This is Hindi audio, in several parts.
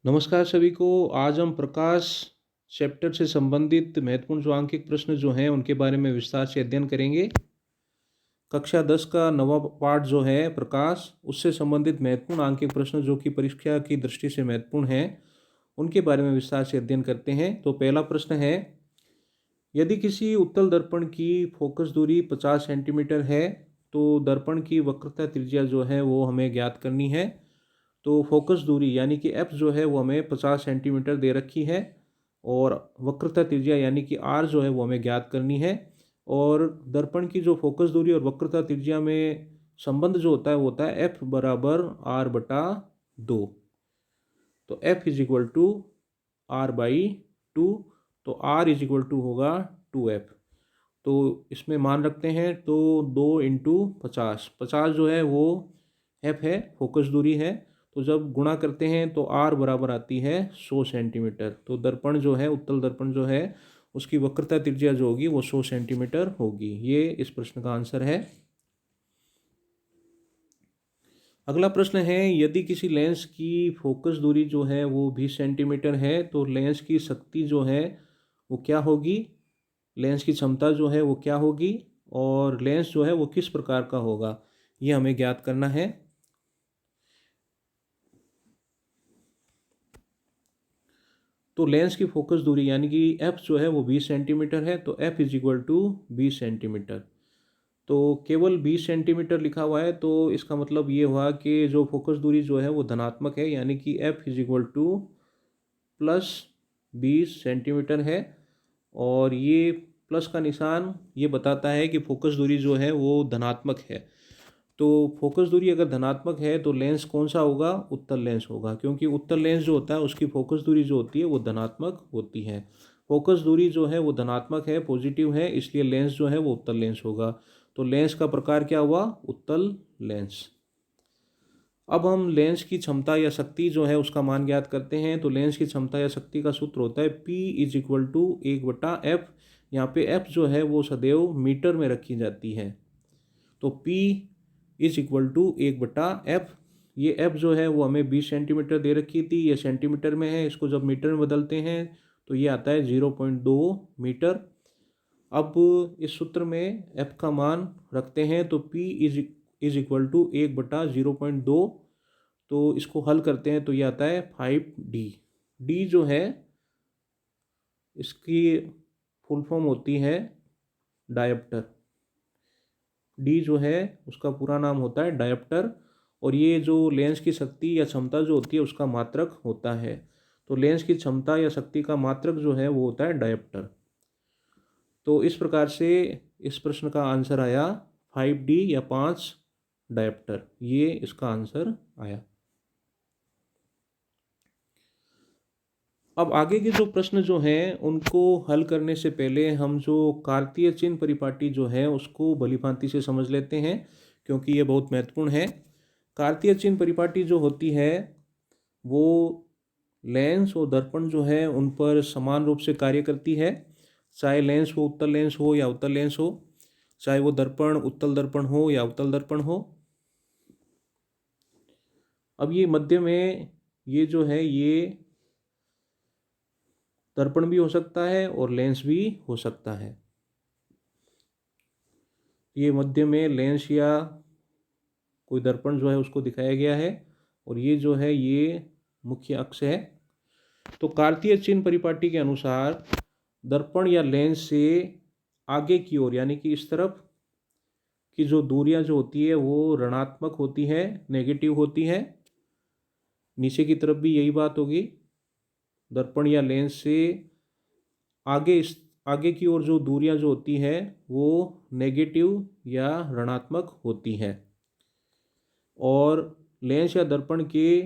नमस्कार सभी को। आज हम प्रकाश चैप्टर से संबंधित महत्वपूर्ण जो आंकिक प्रश्न जो हैं उनके बारे में विस्तार से अध्ययन करेंगे। कक्षा 10 का नवा पाठ जो है प्रकाश, उससे संबंधित महत्वपूर्ण आंकिक प्रश्न जो कि परीक्षा की दृष्टि से महत्वपूर्ण हैं उनके बारे में विस्तार से अध्ययन करते हैं। तो पहला प्रश्न है, यदि किसी उत्तल दर्पण की फोकस दूरी 50 सेंटीमीटर है तो दर्पण की वक्रता त्रिज्या जो है वो हमें ज्ञात करनी है। तो फोकस दूरी यानी कि एफ जो है वो हमें 50 सेंटीमीटर दे रखी है और वक्रता त्रिज्या यानी कि आर जो है वो हमें ज्ञात करनी है। और दर्पण की जो फोकस दूरी और वक्रता त्रिज्या में संबंध जो होता है वो होता है एफ बराबर आर बटा 2। तो F is equal to R by 2। तो आर इज इक्वल टू होगा 2F। तो इसमें मान रखते हैं तो 2 × 50, 50 जो है वो एफ है, फोकस दूरी है। तो जब गुणा करते हैं तो आर बराबर आती है 100 सेंटीमीटर। तो दर्पण जो है, उत्तल दर्पण जो है, उसकी वक्रता त्रिज्या जो होगी वो 100 सेंटीमीटर होगी। ये इस प्रश्न का आंसर है। अगला प्रश्न है, यदि किसी लेंस की फोकस दूरी जो है वो 20 सेंटीमीटर है तो लेंस की शक्ति जो है वो क्या होगी, लेंस की क्षमता जो है वो क्या होगी और लेंस जो है वो किस प्रकार का होगा, ये हमें ज्ञात करना है। तो लेंस की फोकस दूरी यानी कि एफ जो है वो 20 सेंटीमीटर है। तो F is equal to 20 centimetre. तो केवल 20 सेंटीमीटर लिखा हुआ है तो इसका मतलब ये हुआ कि जो फोकस दूरी जो है वो धनात्मक है, यानी कि F is equal two plus 20 centimetre है। और ये प्लस का निशान ये बताता है कि फोकस दूरी जो है वो धनात्मक है। तो फोकस दूरी अगर धनात्मक है तो लेंस कौन सा होगा, उत्तल लेंस होगा, क्योंकि उत्तल लेंस जो होता है उसकी फोकस दूरी जो होती है वो धनात्मक होती है। फोकस दूरी जो है वो धनात्मक है, पॉजिटिव है, इसलिए लेंस जो है वो उत्तल लेंस होगा। तो लेंस का प्रकार क्या हुआ, उत्तल लेंस। अब हम लेंस की क्षमता या शक्ति जो है उसका मान ज्ञात करते हैं। तो लेंस की क्षमता या शक्ति का सूत्र होता है P is equal to 1/F। यहाँ पे F जो है वो सदैव मीटर में रखी जाती है। तो P is equal to 1/F। ये F जो है वो हमें 20 सेंटीमीटर दे रखी थी, ये सेंटीमीटर में है, इसको जब मीटर में बदलते हैं तो ये आता है 0.2 मीटर। अब इस सूत्र में F का मान रखते हैं तो P इज इक्वल टू 1/0.2। तो इसको हल करते हैं तो ये आता है 5D। D जो है इसकी फुल फॉर्म होती है डायप्टर। डी जो है उसका पूरा नाम होता है डायप्टर। और ये जो लेंस की शक्ति या क्षमता जो होती है उसका मात्रक होता है। तो लेंस की क्षमता या शक्ति का मात्रक जो है वो होता है डायप्टर। तो इस प्रकार से इस प्रश्न का आंसर आया 5D या 5 डायप्टर, ये इसका आंसर आया। अब आगे के जो प्रश्न जो हैं उनको हल करने से पहले हम जो कार्तीय चिन्ह परिपाटी जो है उसको भलीभांति से समझ लेते हैं, क्योंकि ये बहुत महत्वपूर्ण है। कार्तीय चिन्ह परिपाटी जो होती है वो लेंस और दर्पण जो है उन पर समान रूप से कार्य करती है, चाहे लेंस वो उत्तल लेंस हो या उत्तल लेंस हो, चाहे वो दर्पण उत्तल दर्पण हो या उत्तल दर्पण हो। अब ये मध्य में ये जो है ये दर्पण भी हो सकता है और लेंस भी हो सकता है। ये मध्य में लेंस या कोई दर्पण जो है उसको दिखाया गया है और ये जो है ये मुख्य अक्ष है। तो कार्तीय चिन्ह परिपाटी के अनुसार दर्पण या लेंस से आगे की ओर यानी कि इस तरफ की जो दूरियां जो होती है वो ऋणात्मक होती है, नेगेटिव होती है। नीचे की तरफ भी यही बात होगी। दर्पण या लेंस से आगे की ओर जो दूरियां जो होती है वो नेगेटिव या ऋणात्मक होती है। और लेंस या दर्पण के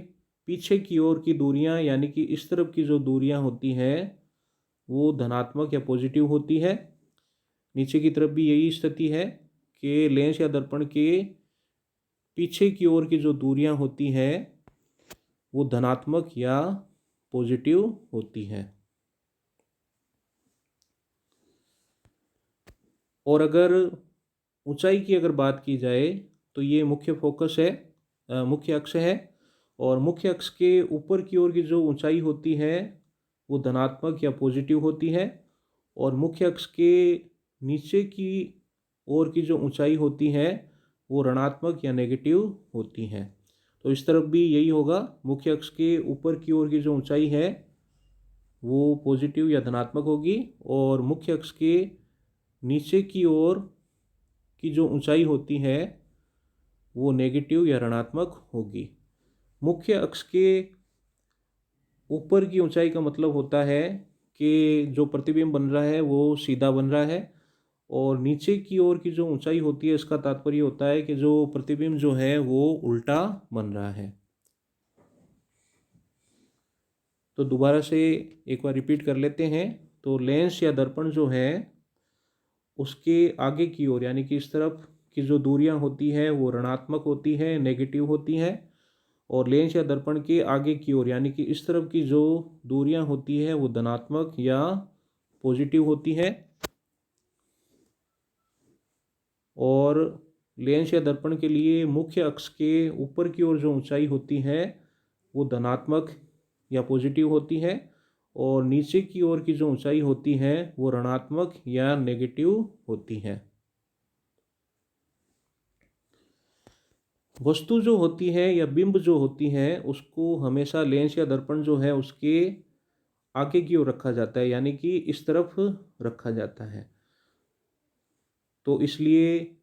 पीछे की ओर की दूरियां यानी कि इस तरफ की जो दूरियां होती है वो धनात्मक या पॉजिटिव होती है। नीचे की तरफ भी यही स्थिति है कि लेंस या दर्पण के पीछे की ओर की जो दूरियां होती है वो धनात्मक या पॉजिटिव होती है। और अगर ऊंचाई की अगर बात की जाए तो ये मुख्य फोकस है, मुख्य अक्ष है। और मुख्य अक्ष के ऊपर की ओर की जो ऊंचाई होती है वो धनात्मक या पॉजिटिव होती है, और मुख्य अक्ष के नीचे की ओर की जो ऊंचाई होती है वो ऋणात्मक या नेगेटिव होती है। तो इस तरफ भी यही होगा, मुख्य अक्ष के ऊपर की ओर की जो ऊंचाई है वो पॉजिटिव या धनात्मक होगी, और मुख्य अक्ष के नीचे की ओर की जो ऊंचाई होती है वो नेगेटिव या ऋणात्मक होगी। मुख्य अक्ष के ऊपर की ऊंचाई का मतलब होता है कि जो प्रतिबिंब बन रहा है वो सीधा बन रहा है, और नीचे की ओर की जो ऊंचाई होती है इसका तात्पर्य होता है कि जो प्रतिबिंब जो है वो उल्टा बन रहा है। तो दोबारा से एक बार रिपीट कर लेते हैं। तो लेंस या दर्पण जो है उसके आगे की ओर यानी कि इस तरफ की जो दूरियां होती हैं वो ऋणात्मक होती हैं, नेगेटिव होती हैं, और लेंस या दर्पण के आगे की ओर यानी कि इस तरफ की जो दूरियां होती है वो धनात्मक या पॉजिटिव होती है, और लेंस या दर्पण के लिए मुख्य अक्ष के ऊपर की ओर जो ऊंचाई होती है वो धनात्मक या पॉजिटिव होती है, और नीचे की ओर की जो ऊंचाई होती है वो ऋणात्मक या नेगेटिव होती है। वस्तु जो होती है या बिंब जो होती है उसको हमेशा लेंस या दर्पण जो है उसके आगे की ओर रखा जाता है, यानी कि इस तरफ रखा जाता है। तो इसलिए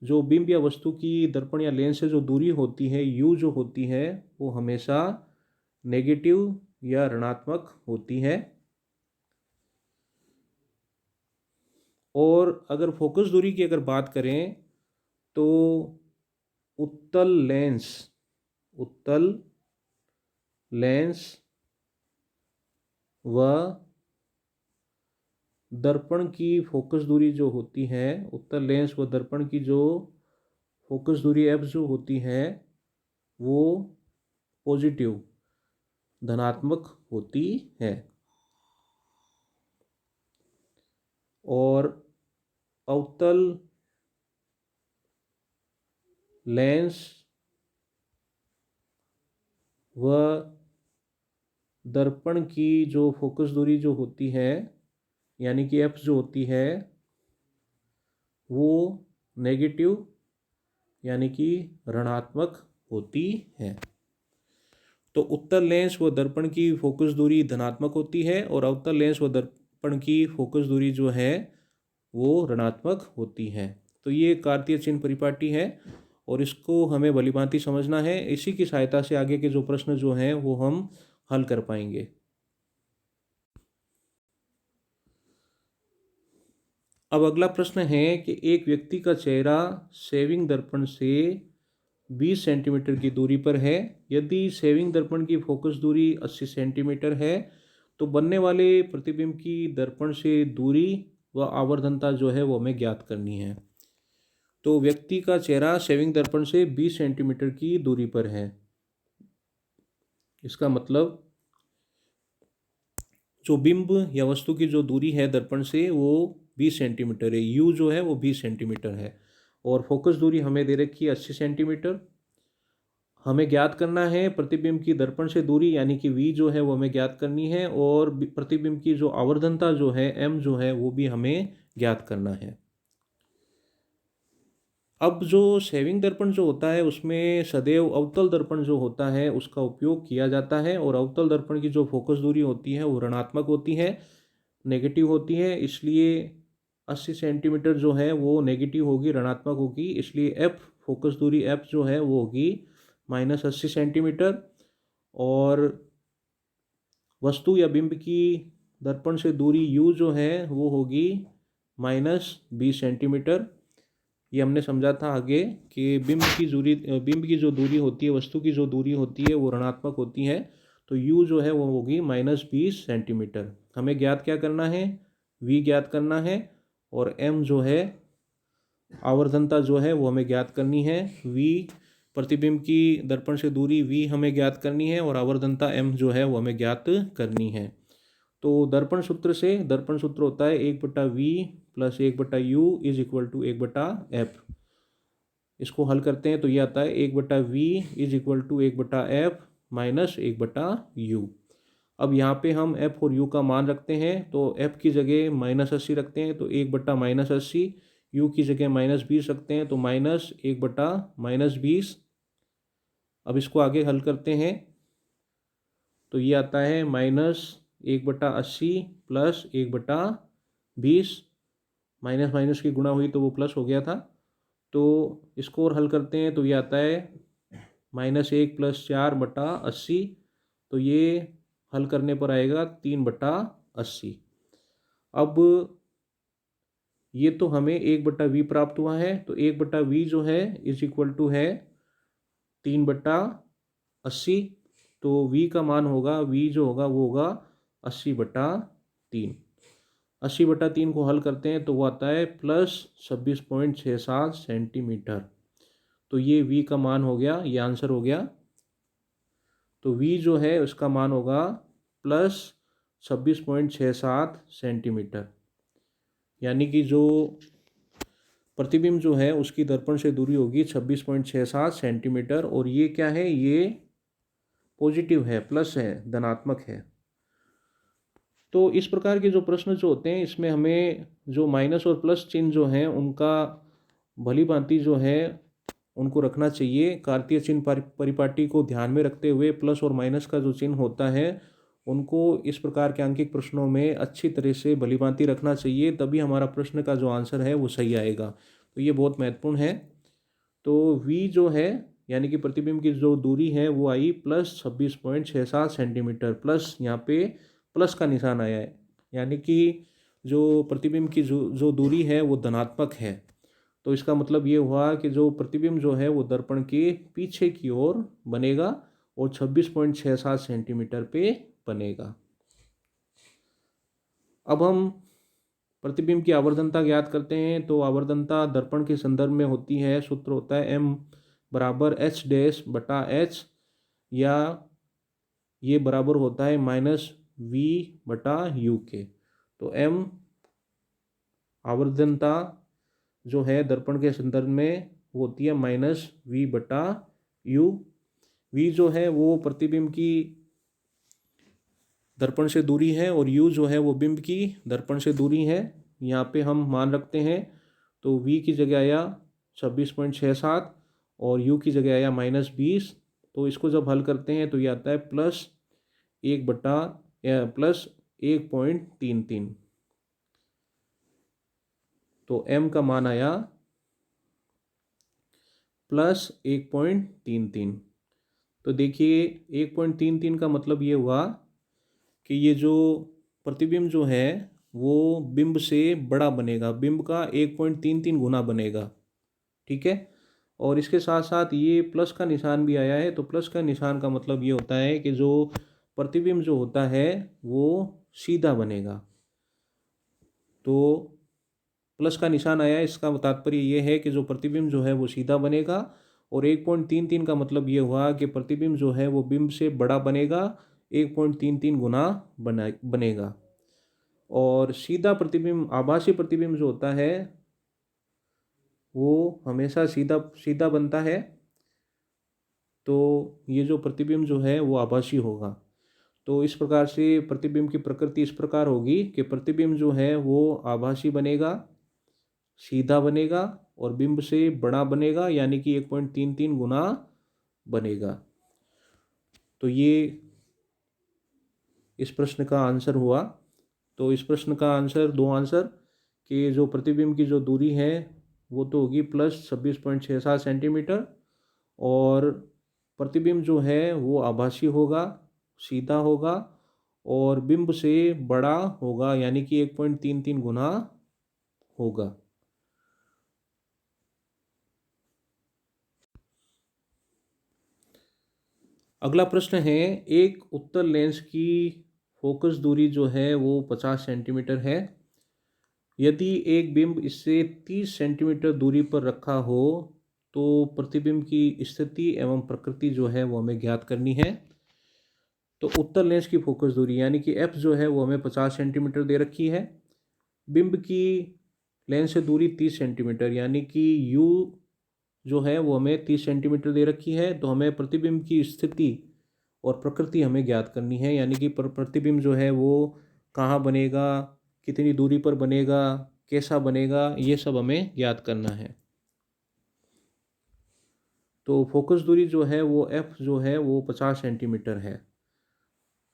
जो बिंब या वस्तु की दर्पण या लेंस से जो दूरी होती है u जो होती है वो हमेशा नेगेटिव या ऋणात्मक होती है। और अगर फोकस दूरी की अगर बात करें तो उत्तल लेंस व दर्पण की फोकस दूरी जो होती है, उत्तल लेंस व दर्पण की जो फोकस दूरी f जो होती है वो पॉजिटिव धनात्मक होती है, और अवतल लेंस व दर्पण की जो फोकस दूरी जो होती है यानी कि f जो होती है वो नेगेटिव यानी कि ऋणात्मक होती है। तो उत्तल लेंस व दर्पण की फोकस दूरी धनात्मक होती है, और अवतल लेंस व दर्पण की फोकस दूरी जो है वो ऋणात्मक होती है। तो ये कार्तीय चिन्ह परिपाटी है और इसको हमें भलीभांति समझना है। इसी की सहायता से आगे के जो प्रश्न जो हैं वो हम हल कर पाएंगे। अब अगला प्रश्न है कि एक व्यक्ति का चेहरा सेविंग दर्पण से 20 सेंटीमीटर की दूरी पर है। यदि सेविंग दर्पण की फोकस दूरी 80 सेंटीमीटर है तो बनने वाले प्रतिबिंब की दर्पण से दूरी व आवर्धनता जो है वो हमें ज्ञात करनी है। तो व्यक्ति का चेहरा सेविंग दर्पण से 20 सेंटीमीटर की दूरी पर है। इसका मतलब जो बिंब या वस्तु की जो दूरी है दर्पण से वो 20 सेंटीमीटर है, u जो है वो 20 सेंटीमीटर है, और फोकस दूरी हमें दे रखी है 80 सेंटीमीटर। हमें ज्ञात करना है प्रतिबिंब की दर्पण से दूरी यानी कि v जो है वो हमें ज्ञात करनी है, और प्रतिबिंब की जो आवर्धनता जो है m जो है वो भी हमें ज्ञात करना है। अब जो सेविंग दर्पण जो होता है उसमें सदैव अवतल दर्पण जो होता है उसका उपयोग किया जाता है, और अवतल दर्पण की जो फोकस दूरी होती है वो ऋणात्मक होती है, नेगेटिव होती है। इसलिए 80 सेंटीमीटर जो है वो नेगेटिव होगी, ऋणात्मक होगी। इसलिए f फोकस दूरी f जो है वो होगी -80 सेंटीमीटर, और वस्तु या बिंब की दर्पण से दूरी u जो है वो होगी -20 सेंटीमीटर। ये हमने समझा था आगे कि बिंब की जो दूरी होती है, वस्तु की जो दूरी होती है वो ऋणात्मक होती है, तो u जो है वो होगी -20 सेंटीमीटर। हमें ज्ञात क्या करना है, v ज्ञात करना है, और m जो है आवर्धनता जो है वो हमें ज्ञात करनी है। v प्रतिबिंब की दर्पण से दूरी v हमें ज्ञात करनी है, और आवर्धनता m जो है वो हमें ज्ञात करनी है। तो दर्पण सूत्र होता है 1/v + 1/u = 1/f। इसको हल करते हैं तो ये आता है 1/v is equal to 1/f minus 1/u। अब यहाँ पे हम f और u का मान रखते हैं, तो f की जगह -80 रखते हैं तो 1/-80, u की जगह -20 रखते हैं तो -1/-20। अब इसको आगे हल करते हैं तो ये आता है -1/80 प्लस 1/20, माइनस माइनस की गुणा हुई तो वो प्लस हो गया था। तो इसको और हल करते हैं तो ये आता है -1 + 4/80, तो ये हल करने पर आएगा 3/80। अब ये तो हमें 1/v प्राप्त हुआ है, तो 1/v जो है इज इक्वल टू है 3/80। तो v का मान होगा, v जो होगा वो होगा 80/3। 80/3 को हल करते हैं तो वो आता है +26.67 सेंटीमीटर। तो ये v का मान हो गया, ये आंसर हो गया। तो v जो है उसका मान होगा +26.67 सेंटीमीटर, यानी कि जो प्रतिबिंब जो है उसकी दर्पण से दूरी होगी 26.67 सेंटीमीटर। और ये क्या है, ये पॉजिटिव है, प्लस है, धनात्मक है। तो इस प्रकार के जो प्रश्न जो होते हैं इसमें हमें जो माइनस और प्लस चिन्ह जो हैं उनका भली भांति जो है उनको रखना चाहिए। कार्तीय चिन्ह परिपाटी को ध्यान में रखते हुए प्लस और माइनस का जो चिन्ह होता है उनको इस प्रकार के अंकित प्रश्नों में अच्छी तरह से भली भांति रखना चाहिए, तभी हमारा प्रश्न का जो आंसर है वो सही आएगा। तो ये बहुत महत्वपूर्ण है। तो v जो है यानी कि प्रतिबिंब की जो दूरी है वो आई +26.67 सेंटीमीटर, प्लस यहाँ पे प्लस का निशान आया है, यानी कि जो प्रतिबिंब की जो दूरी है वो धनात्मक है। तो इसका मतलब ये हुआ कि जो प्रतिबिंब जो है वो दर्पण के पीछे की ओर बनेगा और 26.67 सेंटीमीटर पे बनेगा। अब हम प्रतिबिंब की आवर्धनता ज्ञात करते हैं। तो आवर्धनता दर्पण के संदर्भ में होती है, सूत्र होता है m = h/h, या ये बराबर होता है -v/u के। तो m आवर्धनता जो है दर्पण के संदर्भ में होती है -v/u। v जो है वो प्रतिबिंब की दर्पण से दूरी है और u जो है वो बिंब की दर्पण से दूरी है। यहाँ पे हम मान रखते हैं तो v की जगह आया 26.67 और u की जगह आया -20। तो इसको जब हल करते हैं तो ये आता है +1/+1.33। तो m का मान आया +1.33। तो देखिए 1.33 का मतलब ये हुआ कि ये जो प्रतिबिंब जो है वो बिंब से बड़ा बनेगा, बिंब का 1.33 गुना बनेगा, ठीक है। और इसके साथ साथ ये प्लस का निशान भी आया है। तो प्लस का निशान का मतलब ये होता है कि जो प्रतिबिंब जो होता है वो सीधा बनेगा। तो प्लस का निशान आया, इसका तात्पर्य ये है कि जो प्रतिबिंब जो है वो सीधा बनेगा। और 1.33 का मतलब ये हुआ कि प्रतिबिंब जो है वो बिंब से बड़ा बनेगा, 1.33 गुना बनेगा। और सीधा प्रतिबिंब, आभासी प्रतिबिंब जो होता है वो हमेशा सीधा सीधा बनता है। तो ये जो प्रतिबिंब जो है वो आभासी होगा। तो इस प्रकार से प्रतिबिंब की प्रकृति इस प्रकार होगी कि प्रतिबिंब जो है वो आभासी बनेगा, सीधा बनेगा और बिंब से बड़ा बनेगा, यानी कि 1.33 गुना बनेगा। तो ये इस प्रश्न का आंसर हुआ। तो इस प्रश्न का आंसर, दो आंसर, कि जो प्रतिबिंब की जो दूरी है वो तो होगी +26.67 सेंटीमीटर, और प्रतिबिंब जो है वो आभासी होगा, सीधा होगा और बिंब से बड़ा होगा, यानी कि 1.33 गुना होगा। अगला प्रश्न है, एक उत्तल लेंस की फोकस दूरी जो है वो 50 सेंटीमीटर है। यदि एक बिंब इससे 30 सेंटीमीटर दूरी पर रखा हो तो प्रतिबिंब की स्थिति एवं प्रकृति जो है वो हमें ज्ञात करनी है। तो उत्तल लेंस की फोकस दूरी यानी कि f जो है वो हमें 50 सेंटीमीटर दे रखी है। बिंब की लेंस से दूरी 30 सेंटीमीटर, यानी कि u जो है वो हमें 30 सेंटीमीटर दे रखी है। तो हमें प्रतिबिंब की स्थिति और प्रकृति हमें ज्ञात करनी है, यानी कि प्रतिबिंब जो है वो कहाँ बनेगा, कितनी दूरी पर बनेगा, कैसा बनेगा, ये सब हमें ज्ञात करना है। तो फोकस दूरी जो है वो एफ जो है वो 50 सेंटीमीटर है।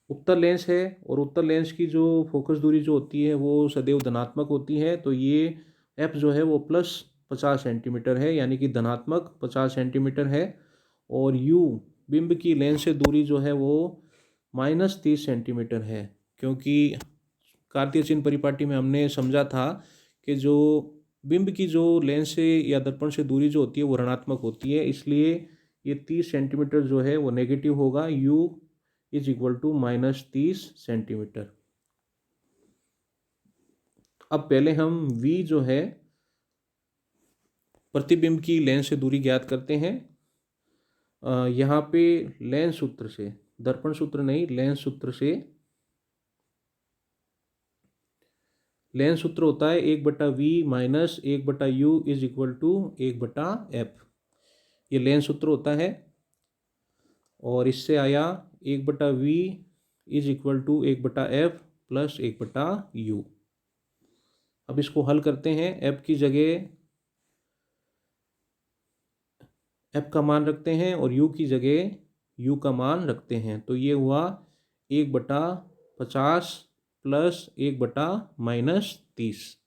उत्तर लेंस है और उत्तर लेंस की जो फोकस दूरी जो होती है वो सदैव धनात्मक होती है। तो ये एफ जो है वो प्लस 50 सेंटीमीटर है, यानी कि धनात्मक 50 सेंटीमीटर है। और यू बिंब की लेंस से दूरी जो है वो माइनस 30 सेंटीमीटर है, क्योंकि कार्तीय चिन्ह परिपाटी में हमने समझा था कि जो बिंब की जो लेंस से या दर्पण से दूरी जो होती है वो ऋणात्मक होती है, इसलिए ये 30 सेंटीमीटर जो है वो नेगेटिव होगा। u is equal to minus 30 centimetre. अब पहले हम v जो है प्रतिबिंब की लेंस से दूरी ज्ञात करते हैं। यहाँ पे लेंस सूत्र से, दर्पण सूत्र नहीं, लेंस सूत्र से, लेंस सूत्र होता है 1/v minus 1/u is equal to 1/f। ये लेंस सूत्र होता है और इससे आया 1/v is equal to 1/f plus 1/u। अब इसको हल करते हैं। f की जगह f का मान रखते हैं और u की जगह u का मान रखते हैं। तो ये हुआ 1/50 प्लस 1/-30।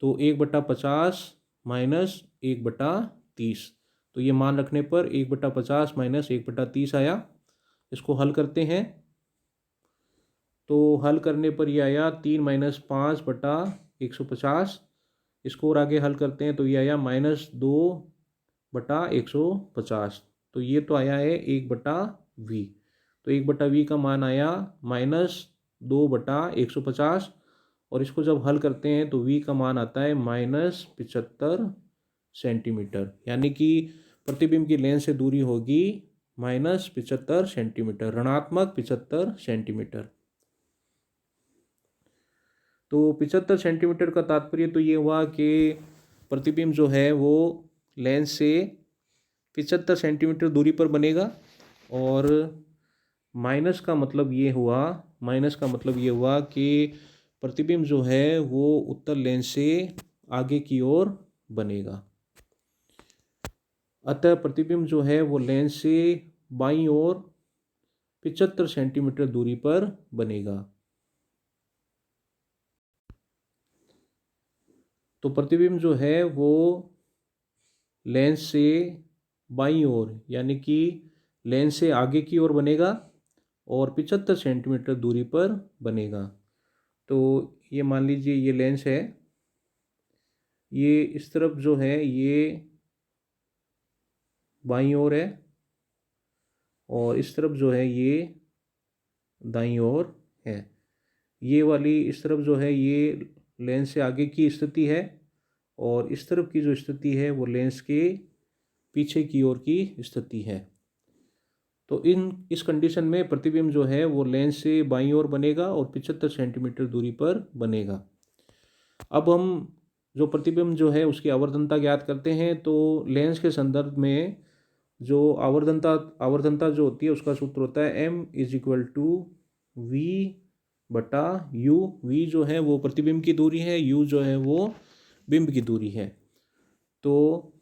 तो 1/50 माइनस 1/30। तो ये मान रखने पर 1/50 माइनस 1/30 आया। इसको हल करते हैं तो हल करने पर ये आया 3 माइनस 5/150। इसको और आगे हल करते हैं तो ये आया -2/150। तो ये तो आया है 1/v। तो 1/v का मान आया -2/150। और इसको जब हल करते हैं तो v का मान आता है -75 सेंटीमीटर, यानी कि प्रतिबिंब की लेंस से दूरी होगी -75 सेंटीमीटर, ऋणात्मक 75 सेंटीमीटर। तो 75 सेंटीमीटर का तात्पर्य तो ये हुआ कि प्रतिबिंब जो है वो लेंस से 75 सेंटीमीटर दूरी पर बनेगा। और माइनस का मतलब ये हुआ कि प्रतिबिंब जो है वो उत्तर लेंस से आगे की ओर बनेगा। अतः प्रतिबिंब जो है वो लेंस से बाईं ओर 75 सेंटीमीटर दूरी पर बनेगा। तो प्रतिबिंब जो है वो लेंस से बाईं ओर, यानी कि लेंस से आगे की ओर बनेगा और 75 सेंटीमीटर दूरी पर बनेगा। तो ये मान लीजिए ये लेंस है, ये इस तरफ जो है ये बाईं ओर है और इस तरफ जो है ये दाईं ओर है। ये वाली इस तरफ जो है ये लेंस से आगे की स्थिति है और इस तरफ की जो स्थिति है वो लेंस के पीछे की ओर की स्थिति है। तो इस कंडीशन में प्रतिबिंब जो है वो लेंस से बाईं ओर बनेगा और 75 सेंटीमीटर दूरी पर बनेगा। अब हम जो प्रतिबिंब जो है उसकी आवर्धनता ज्ञात करते हैं। तो लेंस के संदर्भ में जो आवर्धनता जो होती है उसका सूत्र होता है m is equal to v/u। v जो है वो प्रतिबिंब की दूरी है, u जो है वो बिंब की दूरी है। तो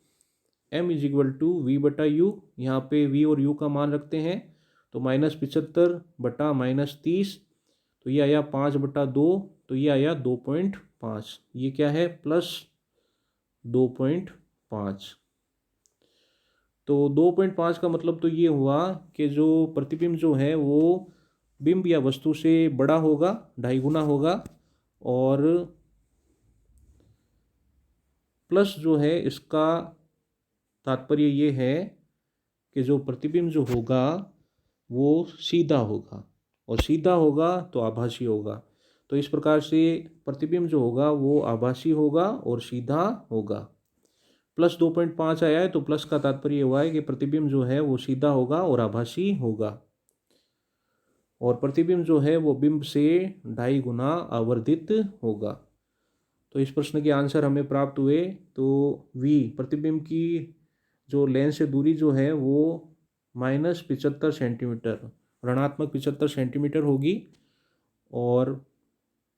m is equal to v/u, यहाँ पे v और u का मान रखते हैं। तो -75/-30, तो ये आया 5/2, तो ये आया 2.5। ये क्या है, +2.5। तो 2.5 का मतलब तो ये हुआ कि जो प्रतिबिंब जो है वो बिंब या वस्तु से बड़ा होगा, 2.5 गुना होगा। और प्लस जो है इसका तात्पर्य ये है कि जो प्रतिबिंब जो होगा वो सीधा होगा, और सीधा होगा तो आभासी होगा। तो इस प्रकार से प्रतिबिंब जो होगा वो आभासी होगा और सीधा होगा। +2.5 आया है तो प्लस का तात्पर्य हुआ है कि प्रतिबिंब जो है वो सीधा होगा और आभासी होगा। और प्रतिबिंब जो है वो बिंब से 2.5 गुना आवर्धित होगा। तो इस प्रश्न के आंसर हमें प्राप्त हुए। तो v प्रतिबिंब की जो लेंस से दूरी जो है वो -75 सेंटीमीटर, ऋणात्मक 75 सेंटीमीटर होगी, और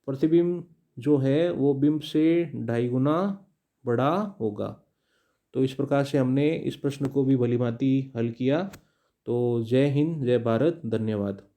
प्रतिबिंब जो है वो बिंब से 2.5 गुना बड़ा होगा। तो इस प्रकार से हमने इस प्रश्न को भी भलीभांति हल किया। तो जय हिंद, जय भारत, धन्यवाद।